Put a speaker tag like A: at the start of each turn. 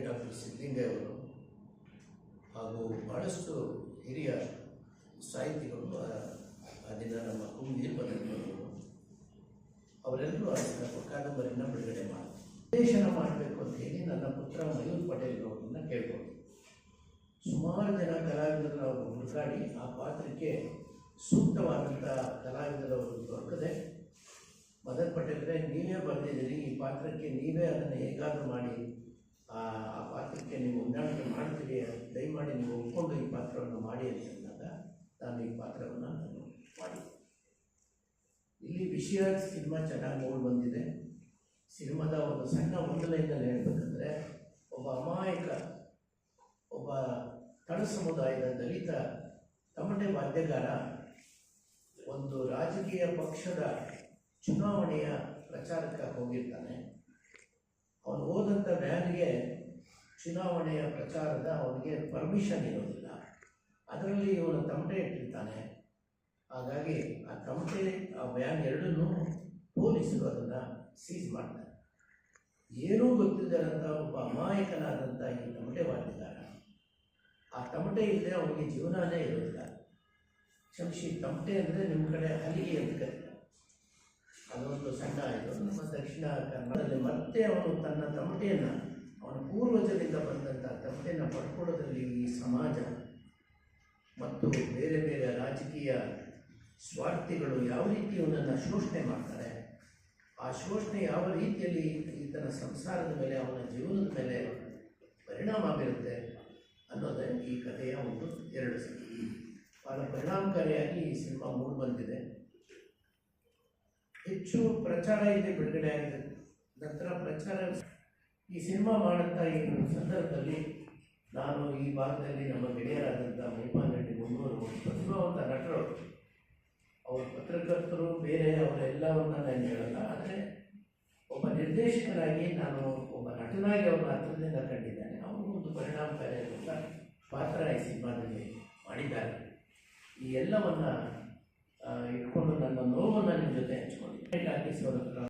A: Doctor Siddalingaiah ಅವರು ಹಾಗೂ ಭಾಳಷ್ಟು ಹಿರಿಯ ಸಾಹಿತಿಗಳು ದಿನ ನಮ್ಮ ಕುಂದೀರ್ ಬರೆದವರು ಅವರೆಲ್ಲರೂ ಆ ಕಾದಂಬರಿಯನ್ನು ಬಿಡುಗಡೆ ಮಾಡಿ ನಿರ್ದೇಶನ ಮಾಡಬೇಕು ಅಂತ ಹೇಳಿ ನನ್ನ ಪುತ್ರ ಮಯೂರ್ ಪಟೇಲ್ ಅವರನ್ನ ಕೇಳ್ಕೊಂಡು ಸುಮಾರು ಜನ ಕಲಾವಿದರು ಅವರು ಹುಡುಕಾಡಿ ಆ ಪಾತ್ರಕ್ಕೆ ಸೂಕ್ತವಾದಂಥ ಕಲಾವಿದರವರು ದೊರಕದೆ ಮದನ್ ಪಟೇಲ್ರೆ ನೀವೇ ಬರೆದಿದ್ದೀರಿ, ಈ ಪಾತ್ರಕ್ಕೆ ನೀವೇ ಅದನ್ನು ಹೇಗಾದರೂ ಮಾಡಿ ಆ ಪಾತ್ರಕ್ಕೆ ನೀವು ಹೊಂದಾಣಿಕೆ ಮಾಡ್ತೀರಿ, ದಯಮಾಡಿ ನೀವು ಒಪ್ಕೊಂಡು ಈ ಪಾತ್ರವನ್ನು ಮಾಡಿ ಅಂತ ಅಂದಾಗ ನಾನು ಈ ಪಾತ್ರವನ್ನು ನಾನು ಮಾಡಿದೆ. ಇಲ್ಲಿ ವಿಷಯ ಸಿನಿಮಾ ಚೆನ್ನಾಗಿ ಮೂಡಿ ಬಂದಿದೆ. ಸಿನಿಮಾದ ಒಂದು ಸಣ್ಣ ಮೊದಲಿಂದಲೇ ಹೇಳಬೇಕಂದ್ರೆ ಒಬ್ಬ ಅಮಾಯಕ, ಒಬ್ಬ ತಳ ಸಮುದಾಯದ ದಲಿತ ತಮಟೆ ವಾದ್ಯಗಾರ ಒಂದು ರಾಜಕೀಯ ಪಕ್ಷದ ಚುನಾವಣೆಯ ಪ್ರಚಾರಕ್ಕೆ ಹೋಗಿರ್ತಾನೆ. ಅವನು ಹೋದಂಥ ವ್ಯಾನ್ಗೆ ಚುನಾವಣೆಯ ಪ್ರಚಾರದ ಅವನಿಗೆ ಪರ್ಮಿಷನ್ ಇರೋದಿಲ್ಲ. ಅದರಲ್ಲಿ ಇವನು ತಮಟೆ ಇಟ್ಟಿರ್ತಾನೆ. ಹಾಗಾಗಿ ಆ ತಮಟೆ ಆ ವ್ಯಾನ್ ಎರಡನ್ನೂ ಪೊಲೀಸರು ಅದನ್ನು ಸೀಸ್ ಮಾಡ್ತಾರೆ. ಏನೂ ಗೊತ್ತಿಲ್ಲದಂಥ ಒಬ್ಬ ಅಮಾಯಕನಾದಂಥ ಈ ತಮಟೆ ವಾದ್ಯಗಾರ ಆ ತಮಟೆ ಇಲ್ಲದೆ ಅವನಿಗೆ ಜೀವನನೇ ಇರೋದಿಲ್ಲ. ಕ್ಷಮಿಸಿ, ತಮಟೆ ಅಂದರೆ ನಿಮ್ಮ ಕಡೆ ಹಲಿಗೆ ಅಂತ ಕರೀತಾರೆ. ಅದೊಂದು ಸಣ್ಣ ಇದು ನಮ್ಮ ದಕ್ಷಿಣ ಕನ್ನಡದಲ್ಲಿ. ಮತ್ತೆ ಅವನು ತನ್ನ ತಮಟೆಯನ್ನು ಅವನ ಪೂರ್ವಜರಿಂದ ಬಂದಂಥ ತಮಟೆಯನ್ನು ಪಡ್ಕೊಳ್ಳೋದ್ರಲ್ಲಿ ಈ ಸಮಾಜ ಮತ್ತು ಬೇರೆ ಬೇರೆ ರಾಜಕೀಯ ಸ್ವಾರ್ಥಿಗಳು ಯಾವ ರೀತಿ ಅವನನ್ನು ಶೋಷಣೆ ಮಾಡ್ತಾರೆ, ಆ ಶೋಷಣೆ ಯಾವ ರೀತಿಯಲ್ಲಿ ಈತನ ಸಂಸಾರದ ಮೇಲೆ ಅವನ ಜೀವನದ ಮೇಲೆ ಪರಿಣಾಮ ಬೀರುತ್ತೆ ಅನ್ನೋದೇ ಈ ಕಥೆಯ ಒಂದು ಎರಡು ಸಂಗತಿ. ಭಾಳ ಪರಿಣಾಮಕಾರಿಯಾಗಿ ಈ ಸಿನಿಮಾ ಮೂಡಿ ಬಂದಿದೆ. ಹೆಚ್ಚು ಪ್ರಚಾರ ಇದೆ, ಬಿಡುಗಡೆ ಆಗಿದೆ. ನಂತರ ಪ್ರಚಾರ ಈ ಸಿನಿಮಾ ಮಾಡುತ್ತಾ ಈ ಸಂದರ್ಭದಲ್ಲಿ ನಾನು ಈ ಭಾಗದಲ್ಲಿ ನಮ್ಮ ಗೆಳೆಯರಾದಂಥ ಮಹಿಮಾನ್ ರೆಡ್ಡಿ ಮುನ್ನೂರು ಪ್ರತಿಭಾವಂತ ನಟರು, ಅವ್ರ ಪತ್ರಕರ್ತರು ಬೇರೆ ಅವರೆಲ್ಲವನ್ನ ನಾನು ಹೇಳಲ್ಲ. ಆದರೆ ಒಬ್ಬ ನಿರ್ದೇಶಕನಾಗಿ ನಾನು ಒಬ್ಬ ನಟನಾಗಿ ಅವ್ರ ಹತ್ರದಿಂದ ಕಂಡಿದ್ದೇನೆ. ಅವರು ಒಂದು ಪರಿಣಾಮಕಾರಿಯಾದಂಥ ಪಾತ್ರ ಈ ಸಿನಿಮಾದಲ್ಲಿ ಮಾಡಿದ್ದಾರೆ. ಈ ಎಲ್ಲವನ್ನು ಇಟ್ಕೊಂಡು ನನ್ನ ನೋವನ್ನು ನಿಮ್ಮ ಜೊತೆ ಹಂಚ್ಕೊಂಡಿದ್ದೆ. ಟಾಕೀಸ್ ಅವರ ಹತ್ರ